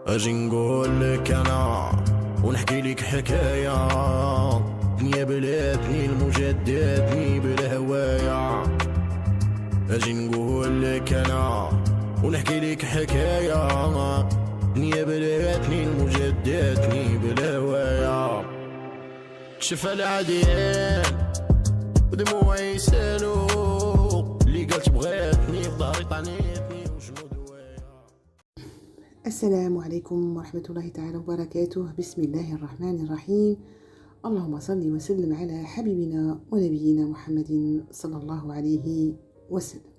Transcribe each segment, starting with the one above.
اجي نقول لك انا ونحكي لك حكايه. دنيا بلاتني المجداتني بالهوايه. اجي نقول لك انا ونحكي لك حكايه. دنيا بلاتني المجداتني بالهوايه. شفا العاديان ودموعي يسالوا اللي قالت بغاتني بظهري طعنيتني وشنو دوايا. السلام عليكم ورحمة الله تعالى وبركاته. بسم الله الرحمن الرحيم. اللهم صل وسلم على حبيبنا ونبينا محمد صلى الله عليه وسلم.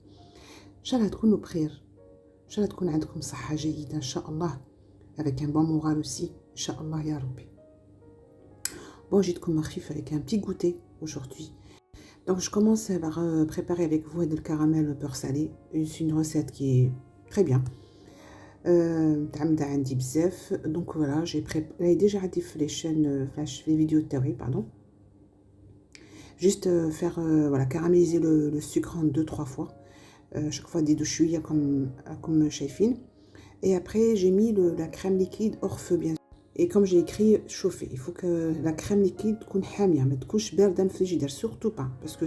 إن شاء الله تكونوا بخير، إن شاء الله تكون عندكم صحة جيدة إن شاء الله، avec un bon moral aussi إن شاء الله يا ربي. Bon, جيتكم خفيف avec un petit goûter aujourd'hui. Donc je commence par préparer avec vous du caramel au beurre salé. C'est une recette qui est très bien. Donc voilà, j'ai préparé déjà les chaînes flash, les vidéos de théorie, pardon. Juste faire voilà, caraméliser le sucre en 2-3 fois, chaque fois des douchouilles comme chefine. Et après j'ai mis la crème liquide hors feu bien sûr. Et comme j'ai écrit chauffer, il faut que la crème liquide تكون حامية، ما تكونش باردة في الفريجيدير surtout pas parce que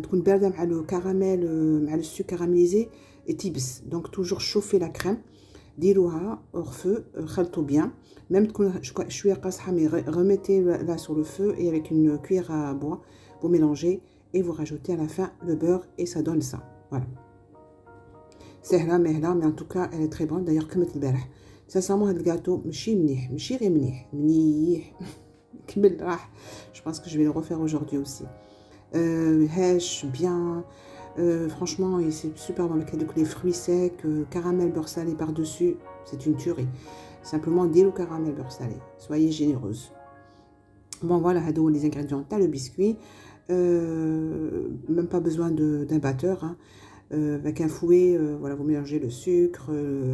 تكون باردة مع le caramel مع le sucre caramélisé et تيبس. Donc toujours chauffer la crème، ديروها hors feu، خلطوا bien. Même تكون شوية قاصحة mais remettez là sur le feu et avec une cuillère à bois vous mélangez et vous rajoutez à la fin le beurre et ça donne ça. Voilà. سهلة مهلة mais en tout cas elle est très bonne. D'ailleurs كملت البارح. Sincèrement هاد الجاتو ماشي منيح، ماشي غير منيح كمل راح. Je pense que je vais le refaire aujourd'hui aussi. Hèche bien. Franchement c'est super bon avec les fruits secs, caramel beurre salé par dessus, c'est une tuerie. Simplement dis le caramel beurre salé, soyez généreuse. Bon voilà, هادو les ingrédients. T'as le biscuit, même pas besoin d'un batteur, hein. Avec un fouet, voilà, vous mélangez le sucre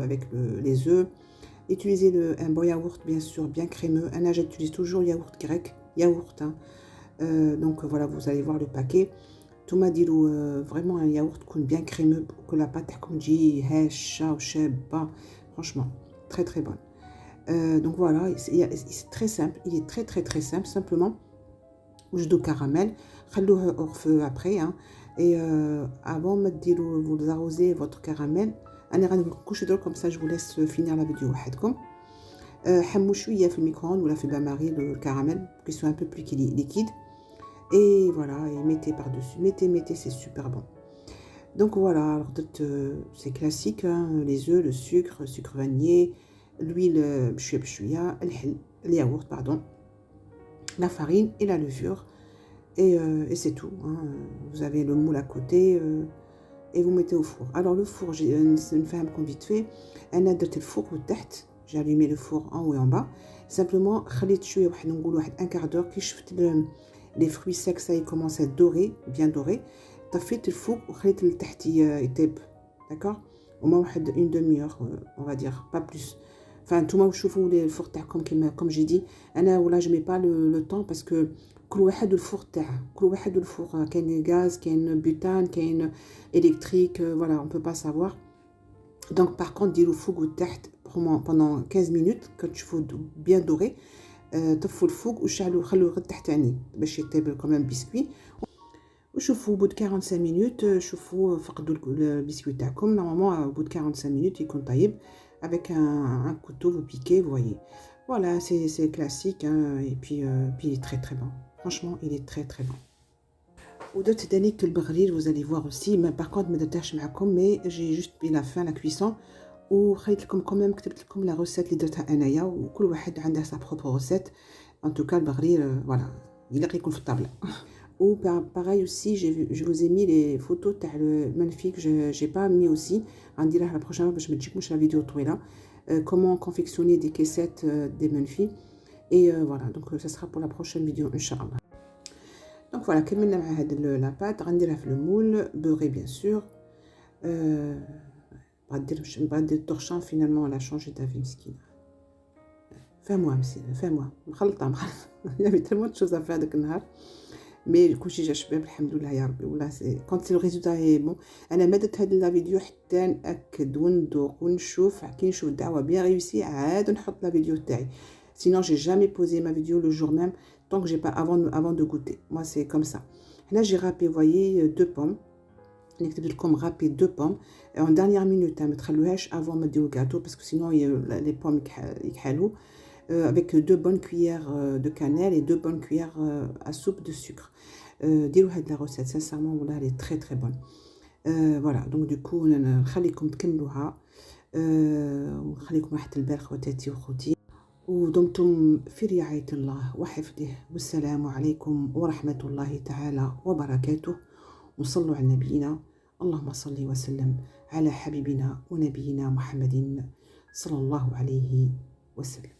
avec les œufs. Utilisez un bon yaourt bien sûr, bien crémeux. Un âge j'utilise toujours yaourt grec, yaourt, hein. Donc voilà, vous allez voir le paquet. Thomas Dilo, vraiment un yaourt bien crémeux pour que la pâte comme dit hèche ou cheba, franchement très très bonne. Donc voilà, c'est très simple, il est très simple. Simplement je do caramel, خلوه hors feu après, hein. Et avant vous arrosez votre caramel. أنا غندير لكم كلشي درك comme ça je vous laisse finir la vidéo وحدكم. حموا شويه في الميكرووند ولا في الباماري le caramel qui soit un peu plus liquide. Et voilà, et mettez par-dessus, mettez, c'est super bon. Donc voilà, alors c'est classique, hein, les œufs, le sucre vanillé, l'huile bchouya, le yaourt, pardon, la farine et la levure. Et c'est tout, hein. Vous avez le moule à côté et vous mettez au four. Alors le four, j'ai une femme qu'on vite fait, elle a le four au tête, j'ai allumé le four en haut et en bas. Simplement, un quart d'heure, les fruits secs, ça, ils commencent à être dorés, bien dorés. طفيت الفوق وخليت لتحت يطيب. D'accord? Au moins une demi-heure, on va dire, pas plus. Enfin, نتوما وشوفوا les fours تاعكم comme j'ai dit. أنا ولا je mets pas le temps parce que كل واحد الفور تاعه، كل واحد الفور، كاين gaz, كاين butane, كاين électrique, voilà, on peut pas savoir. Donc par contre, ديروا فوق وتحت pendant 15 minutes quand tu faut bien doré. طفوا الفوق وشعلوا خلوا غير تحتاني باش يطيب كمان بسكوي. وشوفوا au bout de 45 minutes شوفوا فقدوا البسكوي تاعكم. Normalement au bout de 45 minutes يكون طيب. Avec un couteau vous piquez, vous voyez. Voilà, c'est classique, hein. Et puis il est très bon. Franchement, il est très bon. ودرت دانيك البغرير, vous allez voir aussi. Mais par contre ما درتهاش معكم, mais j'ai juste mis la fin, la cuisson. وخليت لكم كمان كتبت لكم لا روسيت اللي درتها انايا, وكل واحد عنده sa propre recette. En tout cas البغرير voilà, يليق يكون في الطابله. Ou pareil aussi, je vous ai mis les photos تاع المنفي que j'ai pas mis aussi. غنديرها la prochaine fois باش ما تجيكمش la vidéo طويله. Comment confectionner des caissettes des menfi. Et voilà, donc ça sera pour la prochaine vidéo Inch'Allah. Donc voilà, كملنا مع هاد la pâte. غنديرها في المول beurré bien sûr. بغا ندير الطرشان finalement elle a changé d'avis مسكينه. Fais-moi مخلطه. Il y avait tellement de choses à faire داك النهار. مي كلشي جا شباب الحمد لله يا ربي. والله سي كونت لو ريزولتا اي بون. انا ما درت هاد لا فيديو حتى ناكد وندوق ونشوف كي نشوف الدعوه بيان ريوسي عاد نحط لا فيديو تاعي. سينون جي جامي بوزي ما فيديو لو جور ميم طونك جي با افون دو غوتي. موا سي كوم سا. هنا جي رابي فوايي دو بوم. نكتب لكم رابي دو بوم اون دانيير مينوت، ما تخلوهاش افون ما ديرو الكاطو باسكو سينون لي بوم يكحالو. avec 2 bonnes cuillères de cannelle et 2 bonnes cuillères à soupe de sucre. ديروا هاد لا recette sincèrement والله elle est très très bonne. voilà donc du coup نخليكم تكملوها ونخليكم راحة البال خواتاتي وخوتي، ودمتم في رعاية الله وحفظه، والسلام عليكم ورحمة الله تعالى وبركاته. وصلوا على نبينا، اللهم صل وسلم على حبيبنا ونبينا محمد صلى الله عليه وسلم.